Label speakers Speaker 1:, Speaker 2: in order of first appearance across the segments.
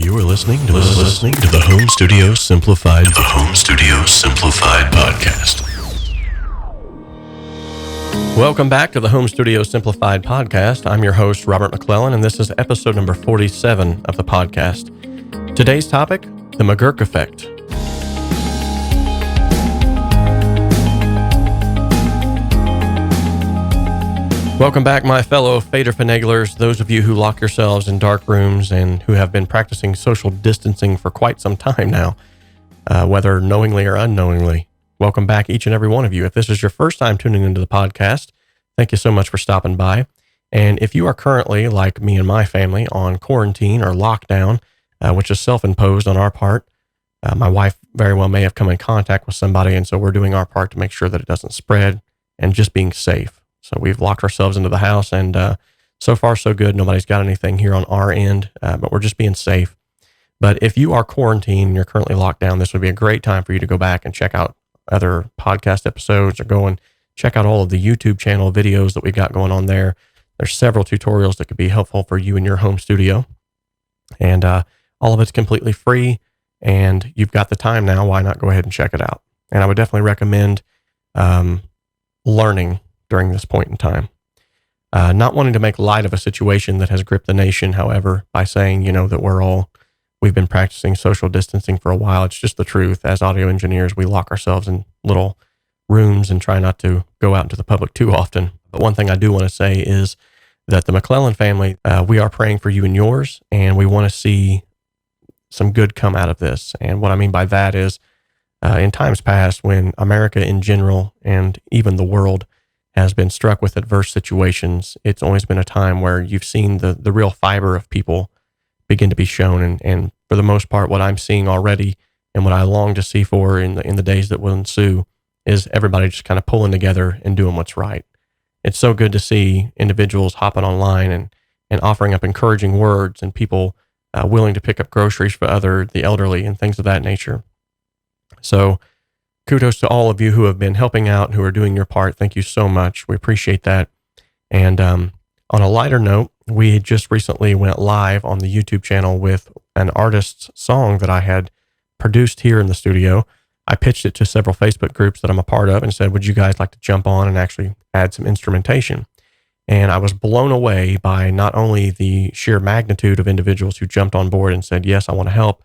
Speaker 1: You are listening to the Home Studio Simplified, podcast. Welcome back to the Home Studio Simplified podcast. I'm your host, Robert McClellan, and this is episode number 47 of the podcast. Today's topic, the McGurk Effect. Welcome back, my fellow fader finaglers, those of you who lock yourselves in dark rooms and who have been practicing social distancing for quite some time now, whether knowingly or unknowingly. Welcome back, each and every one of you. If this is your first time tuning into the podcast, thank you so much for stopping by. And if you are currently, like me and my family, on quarantine or lockdown, which is self-imposed on our part, my wife very well may have come in contact with somebody, and so we're doing our part to make sure that it doesn't spread and just being safe. So we've locked ourselves into the house, and so far so good. Nobody's got anything here on our end, but we're just being safe. But if you are quarantined and you're currently locked down, this would be a great time for you to go back and check out other podcast episodes, or go and check out all of the YouTube channel videos that we've got going on there. There's several tutorials that could be helpful for you in your home studio, and all of it's completely free, and you've got the time now. Why not go ahead and check it out? And I would definitely recommend learning during this point in time. Not wanting to make light of a situation that has gripped the nation, however, by saying, that we've been practicing social distancing for a while. It's just the truth. As audio engineers, we lock ourselves in little rooms and try not to go out into the public too often. But one thing I do want to say is that the McClellan family, we are praying for you and yours, and we want to see some good come out of this. And what I mean by that is, in times past, when America in general, and even the world, has been struck with adverse situations, it's always been a time where you've seen the real fiber of people begin to be shown. And for the most part, what I'm seeing already, and what I long to see for in the days that will ensue, is everybody just kind of pulling together and doing what's right. It's so good to see individuals hopping online and offering up encouraging words, and people willing to pick up groceries for the elderly and things of that nature. So kudos to all of you who have been helping out, who are doing your part. Thank you so much. We appreciate that. And on a lighter note, we just recently went live on the YouTube channel with an artist's song that I had produced here in the studio. I pitched it to several Facebook groups that I'm a part of and said, would you guys like to jump on and actually add some instrumentation? And I was blown away by not only the sheer magnitude of individuals who jumped on board and said, yes, I want to help,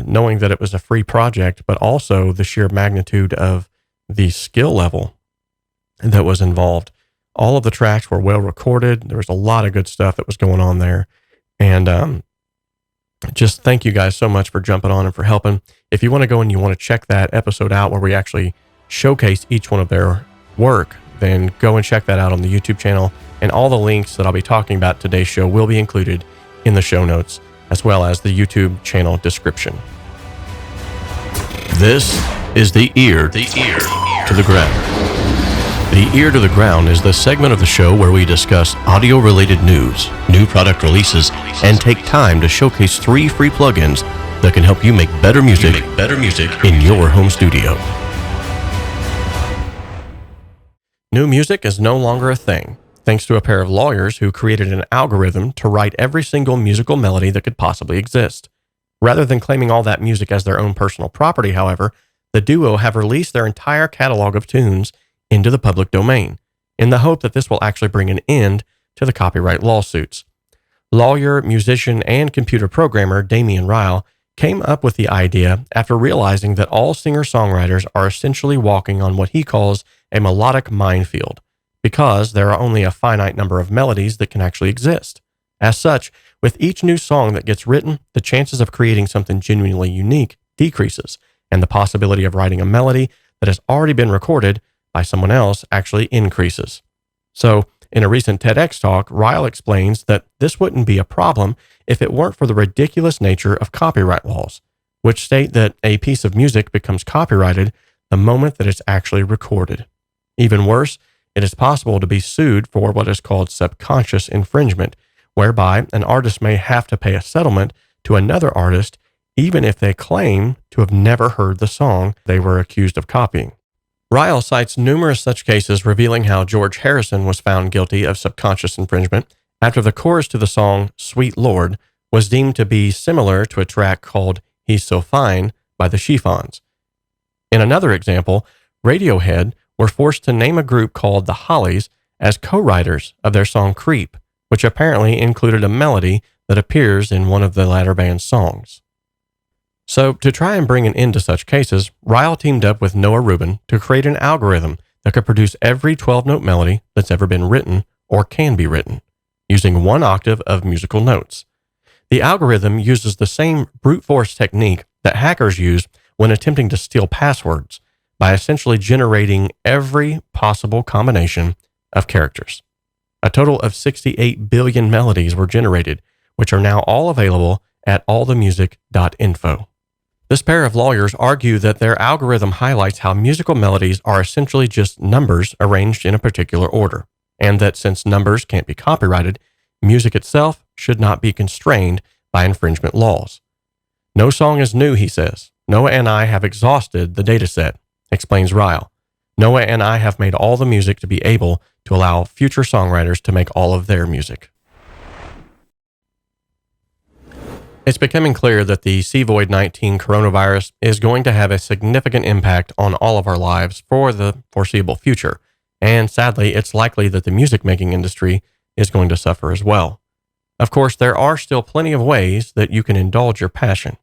Speaker 1: knowing that it was a free project, but also the sheer magnitude of the skill level that was involved. All of the tracks were well recorded. There was a lot of good stuff that was going on there. And just thank you guys so much for jumping on and for helping. If you want to go and you want to check that episode out where we actually showcase each one of their work, then go and check that out on the YouTube channel. And all the links that I'll be talking about today's show will be included in the show notes, as well as the YouTube channel description. This is the ear to the ground. The Ear to the Ground is the segment of the show where we discuss audio-related news, new product releases, and take time to showcase 3 free plugins that can help you make better music in your home studio. New music is no longer a thing, thanks to a pair of lawyers who created an algorithm to write every single musical melody that could possibly exist. Rather than claiming all that music as their own personal property, however, the duo have released their entire catalog of tunes into the public domain, in the hope that this will actually bring an end to the copyright lawsuits. Lawyer, musician, and computer programmer Damian Ryle came up with the idea after realizing that all singer-songwriters are essentially walking on what he calls a melodic minefield, because there are only a finite number of melodies that can actually exist. As such, with each new song that gets written, the chances of creating something genuinely unique decreases, and the possibility of writing a melody that has already been recorded by someone else actually increases. So, in a recent TEDx talk, Ryle explains that this wouldn't be a problem if it weren't for the ridiculous nature of copyright laws, which state that a piece of music becomes copyrighted the moment that it's actually recorded. Even worse, it is possible to be sued for what is called subconscious infringement, whereby an artist may have to pay a settlement to another artist even if they claim to have never heard the song they were accused of copying. Ryle cites numerous such cases revealing how George Harrison was found guilty of subconscious infringement after the chorus to the song Sweet Lord was deemed to be similar to a track called He's So Fine by the Chiffons. In another example, Radiohead were forced to name a group called the Hollies as co-writers of their song Creep, which apparently included a melody that appears in one of the latter band's songs. So, to try and bring an end to such cases, Ryle teamed up with Noah Rubin to create an algorithm that could produce every 12-note melody that's ever been written or can be written, using one octave of musical notes. The algorithm uses the same brute force technique that hackers use when attempting to steal passwords, by essentially generating every possible combination of characters. A total of 68 billion melodies were generated, which are now all available at allthemusic.info. This pair of lawyers argue that their algorithm highlights how musical melodies are essentially just numbers arranged in a particular order, and that since numbers can't be copyrighted, music itself should not be constrained by infringement laws. No song is new, he says. Noah and I have exhausted the dataset, explains Ryle. Noah and I have made all the music to be able to allow future songwriters to make all of their music. It's becoming clear that the COVID-19 coronavirus is going to have a significant impact on all of our lives for the foreseeable future, and sadly, it's likely that the music-making industry is going to suffer as well. Of course, there are still plenty of ways that you can indulge your passion.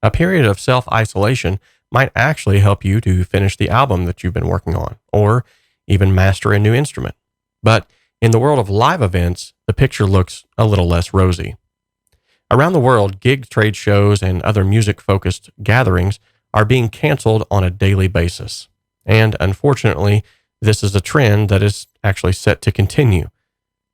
Speaker 1: A period of self-isolation might actually help you to finish the album that you've been working on, or even master a new instrument. But in the world of live events, the picture looks a little less rosy. Around the world, gig trade shows and other music-focused gatherings are being canceled on a daily basis. And unfortunately, this is a trend that is actually set to continue.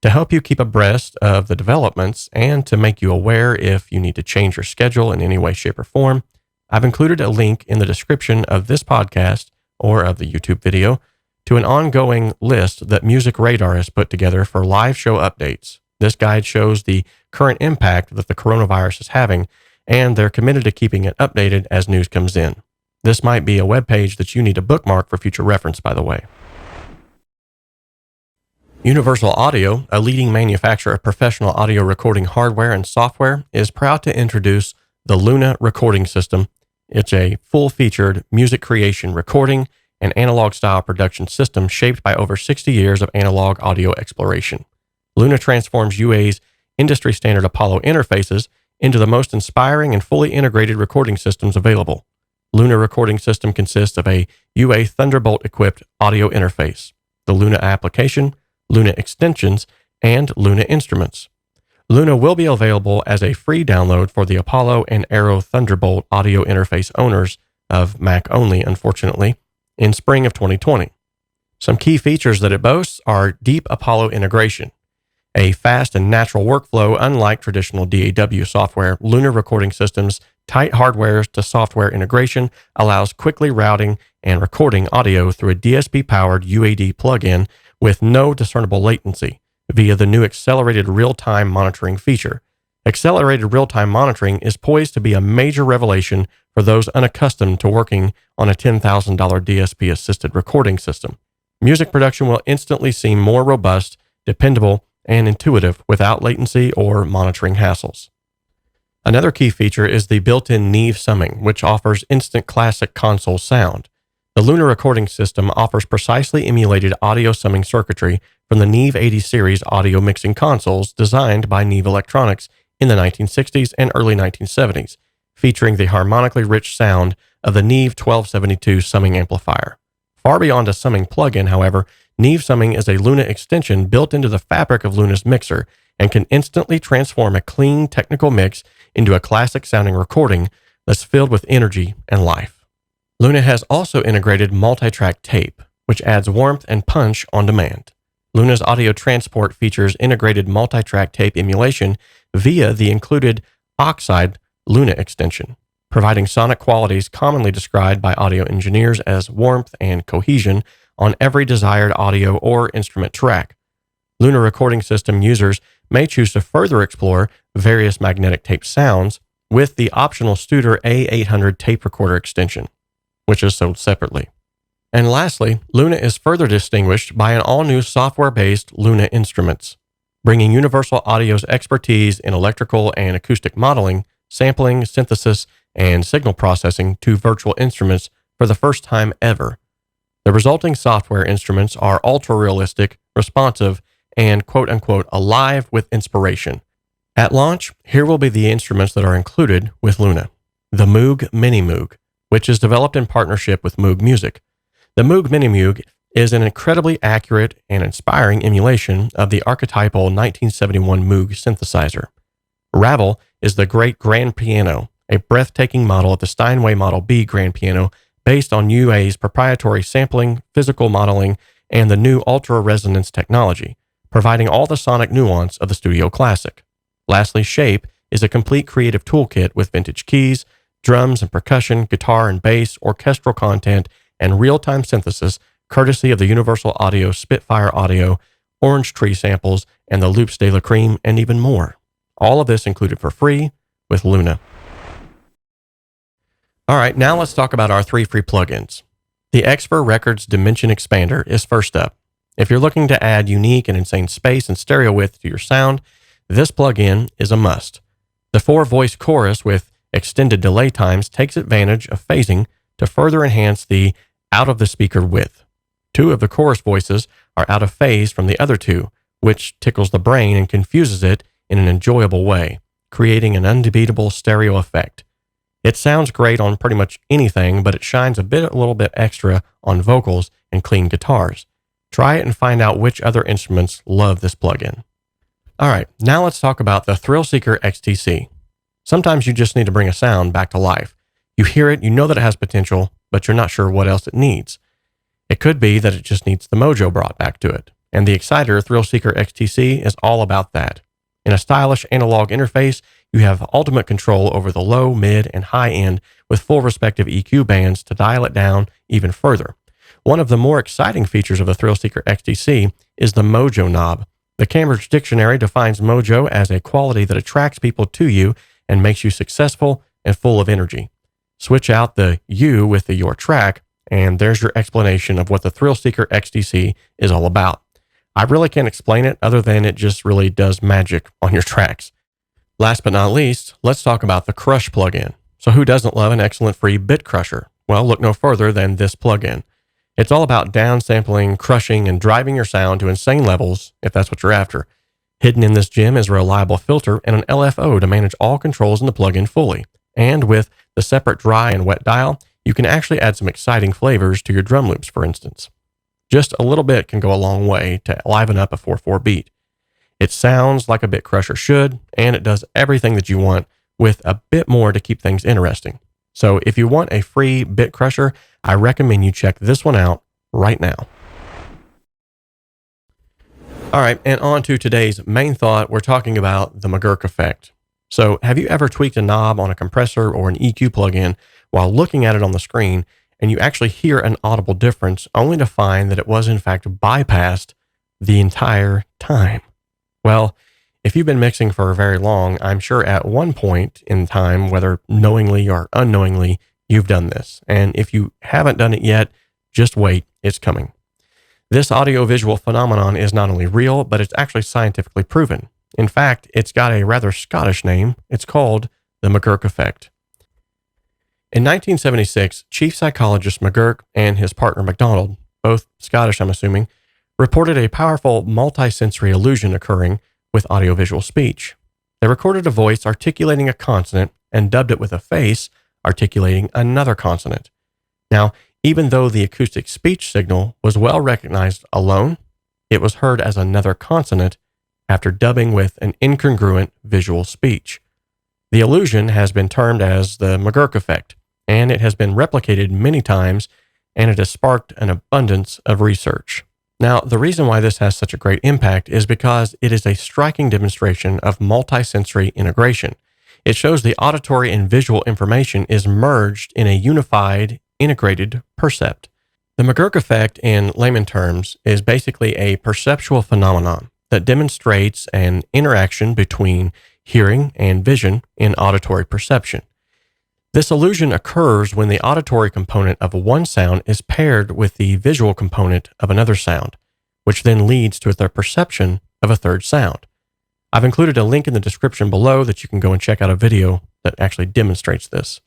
Speaker 1: To help you keep abreast of the developments and to make you aware if you need to change your schedule in any way, shape, or form, I've included a link in the description of this podcast or of the YouTube video to an ongoing list that Music Radar has put together for live show updates. This guide shows the current impact that the coronavirus is having, and they're committed to keeping it updated as news comes in. This might be a web page that you need to bookmark for future reference, by the way. Universal Audio, a leading manufacturer of professional audio recording hardware and software, is proud to introduce the Luna recording system. It's a full-featured music creation, recording, and analog-style production system shaped by over 60 years of analog audio exploration. Luna transforms UA's industry-standard Apollo interfaces into the most inspiring and fully integrated recording systems available. Luna recording system consists of a UA Thunderbolt-equipped audio interface, the Luna application, Luna extensions, and Luna instruments. Luna will be available as a free download for the Apollo and Aero Thunderbolt audio interface owners of Mac only, unfortunately, in spring of 2020. Some key features that it boasts are deep Apollo integration, a fast and natural workflow unlike traditional DAW software. Luna recording systems' tight hardware to software integration allows quickly routing and recording audio through a DSP-powered UAD plugin with no discernible latency via the new accelerated real-time monitoring feature. Accelerated real-time monitoring is poised to be a major revelation for those unaccustomed to working on a $10,000 DSP-assisted recording system. Music production will instantly seem more robust, dependable, and intuitive without latency or monitoring hassles. Another key feature is the built-in Neve summing, which offers instant classic console sound. The Luna recording system offers precisely emulated audio summing circuitry from the Neve 80 series audio mixing consoles designed by Neve Electronics in the 1960s and early 1970s, featuring the harmonically rich sound of the Neve 1272 summing amplifier. Far beyond a summing plugin, however, Neve summing is a Luna extension built into the fabric of Luna's mixer and can instantly transform a clean technical mix into a classic-sounding recording that's filled with energy and life. Luna has also integrated multi-track tape, which adds warmth and punch on demand. Luna's audio transport features integrated multi-track tape emulation via the included Oxide Luna extension, providing sonic qualities commonly described by audio engineers as warmth and cohesion on every desired audio or instrument track. Luna recording system users may choose to further explore various magnetic tape sounds with the optional Studer A800 tape recorder extension, which is sold separately. And lastly, Luna is further distinguished by an all-new software-based Luna Instruments. bringing Universal Audio's expertise in electrical and acoustic modeling, sampling, synthesis, and signal processing to virtual instruments for the first time ever. The resulting software instruments are ultra-realistic, responsive, and quote-unquote alive with inspiration. At launch, here will be the instruments that are included with Luna. The Moog Mini Moog, which is developed in partnership with Moog Music. The Moog Mini Moog is an incredibly accurate and inspiring emulation of the archetypal 1971 Moog synthesizer. Ravel is the great grand piano, a breathtaking model of the Steinway Model B grand piano based on UA's proprietary sampling, physical modeling, and the new ultra-resonance technology, providing all the sonic nuance of the studio classic. Lastly, Shape is a complete creative toolkit with vintage keys, drums and percussion, guitar and bass, orchestral content, and real-time synthesis, courtesy of the Universal Audio Spitfire Audio, Orange Tree samples, and the Loops de la Cream, and even more. All of this included for free with Luna. All right, now let's talk about our 3 free plugins. The Expert Records Dimension Expander is first up. If you're looking to add unique and insane space and stereo width to your sound, this plugin is a must. The 4-voice chorus with extended delay times takes advantage of phasing to further enhance the out-of-the-speaker width. 2 of the chorus voices are out of phase from the other 2, which tickles the brain and confuses it in an enjoyable way, creating an unbeatable stereo effect. It sounds great on pretty much anything, but it shines a little bit extra on vocals and clean guitars. Try it and find out which other instruments love this plugin. All right, now let's talk about the Thrill Seeker XTC. Sometimes you just need to bring a sound back to life. You hear it, you know that it has potential, but you're not sure what else it needs. It could be that it just needs the mojo brought back to it, and the Exciter Thrill Seeker XTC is all about that. In a stylish analog interface, you have ultimate control over the low, mid, and high end with full respective EQ bands to dial it down even further. One of the more exciting features of the Thrill Seeker XTC is the Mojo knob. The Cambridge Dictionary defines mojo as a quality that attracts people to you and makes you successful and full of energy. Switch out the you with the your track, and there's your explanation of what the Thrill Seeker XTC is all about. I really can't explain it other than it just really does magic on your tracks. Last but not least, let's talk about the Crush plugin. So who doesn't love an excellent free bit crusher? Well, look no further than this plugin. It's all about downsampling, crushing, and driving your sound to insane levels, if that's what you're after. Hidden in this gem is a reliable filter and an LFO to manage all controls in the plugin fully. And with the separate dry and wet dial, you can actually add some exciting flavors to your drum loops, for instance. Just a little bit can go a long way to liven up a 4/4 beat. It sounds like a bit crusher should, and it does everything that you want with a bit more to keep things interesting. So if you want a free bit crusher, I recommend you check this one out right now. All right, and on to today's main thought. We're talking about the McGurk Effect. So have you ever tweaked a knob on a compressor or an EQ plugin while looking at it on the screen, and you actually hear an audible difference only to find that it was in fact bypassed the entire time? Well, if you've been mixing for very long, I'm sure at one point in time, whether knowingly or unknowingly, you've done this. And if you haven't done it yet, just wait, it's coming. This audiovisual phenomenon is not only real, but it's actually scientifically proven. In fact, it's got a rather Scottish name. It's called the McGurk Effect. In 1976, chief psychologist McGurk and his partner MacDonald, both Scottish I'm assuming, reported a powerful multisensory illusion occurring with audiovisual speech. They recorded a voice articulating a consonant and dubbed it with a face articulating another consonant. Now, even though the acoustic speech signal was well recognized alone, it was heard as another consonant after dubbing with an incongruent visual speech. The illusion has been termed as the McGurk Effect, and it has been replicated many times, and it has sparked an abundance of research. Now, the reason why this has such a great impact is because it is a striking demonstration of multisensory integration. It shows the auditory and visual information is merged in a unified, integrated percept. The McGurk Effect, in layman terms, is basically a perceptual phenomenon that demonstrates an interaction between hearing and vision in auditory perception. This illusion occurs when the auditory component of one sound is paired with the visual component of another sound, which then leads to the perception of a third sound. I've included a link in the description below that you can go and check out a video that actually demonstrates this.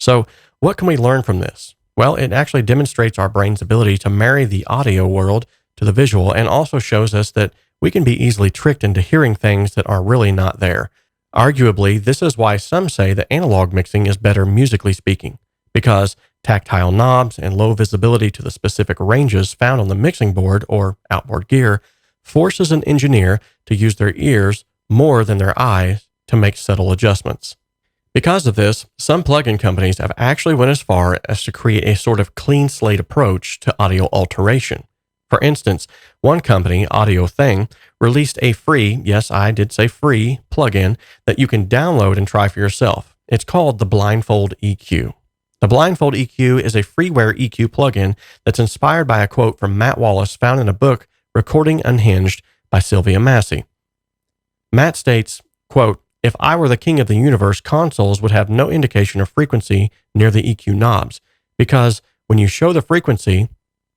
Speaker 1: So what can we learn from this? Well, it actually demonstrates our brain's ability to marry the audio world to the visual, and also shows us that we can be easily tricked into hearing things that are really not there. Arguably, this is why some say that analog mixing is better musically speaking, because tactile knobs and low visibility to the specific ranges found on the mixing board or outboard gear forces an engineer to use their ears more than their eyes to make subtle adjustments. Because of this, some plugin companies have actually went as far as to create a sort of clean slate approach to audio alteration. For instance, one company, Audio Thing, released a free, yes, I did say free, plugin that you can download and try for yourself. It's called the Blindfold EQ. The Blindfold EQ is a freeware EQ plugin that's inspired by a quote from Matt Wallace found in a book, Recording Unhinged, by Sylvia Massey. Matt states, quote, "If I were the king of the universe, consoles would have no indication of frequency near the EQ knobs, because when you show the frequency,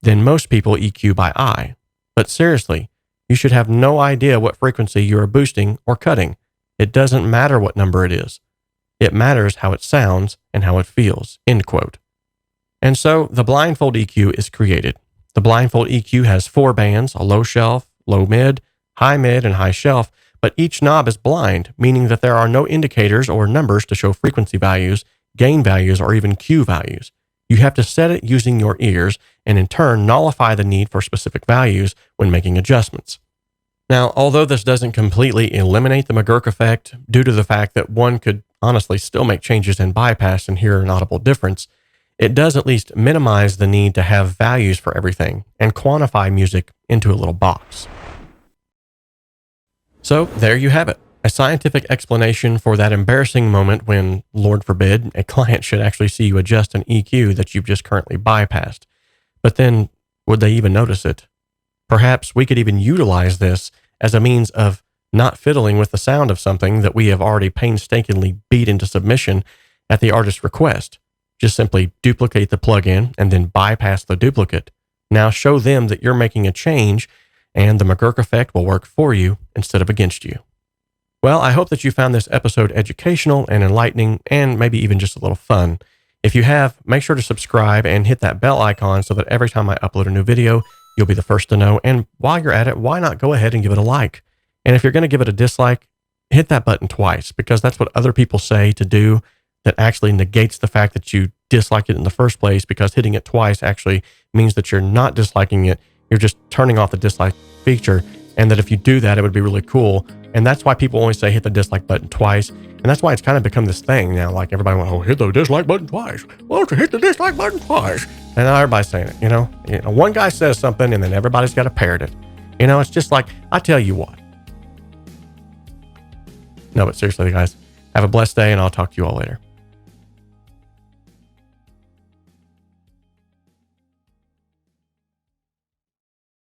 Speaker 1: then most people EQ by eye. But seriously, you should have no idea what frequency you are boosting or cutting. It doesn't matter what number it is. It matters how it sounds and how it feels," end quote. And so the Blindfold EQ is created. The Blindfold EQ has 4 bands, a low shelf, low mid, and high shelf, but each knob is blind, meaning that there are no indicators or numbers to show frequency values, gain values, or even Q values. You have to set it using your ears and in turn nullify the need for specific values when making adjustments. Now, although this doesn't completely eliminate the McGurk effect, due to the fact that one could honestly still make changes in bypass and hear an audible difference, it does at least minimize the need to have values for everything and quantify music into a little box. So there you have it. A scientific explanation for that embarrassing moment when, Lord forbid, a client should actually see you adjust an EQ that you've just currently bypassed. But then, would they even notice it? Perhaps we could even utilize this as a means of not fiddling with the sound of something that we have already painstakingly beat into submission at the artist's request. Just simply duplicate the plugin and then bypass the duplicate. Now show them that you're making a change, and the McGurk effect will work for you instead of against you. Well, I hope that you found this episode educational and enlightening, and maybe even just a little fun. If you have, make sure to subscribe and hit that bell icon so that every time I upload a new video, you'll be the first to know. And while you're at it, why not go ahead and give it a like? And if you're going to give it a dislike, hit that button twice, because that's what other people say to do that actually negates the fact that you dislike it in the first place, because hitting it twice actually means that you're not disliking it. You're just turning off the dislike feature, and that if you do that, it would be really cool. And that's why people always say hit the dislike button twice. And that's why it's kind of become this thing now. Like everybody went, "Oh, hit the dislike button twice. Why don't you hit the dislike button twice?" And now everybody's saying it, you know? One guy says something and then everybody's got to parrot it. It's just like, I tell you what. No, but seriously, guys, have a blessed day, and I'll talk to you all later.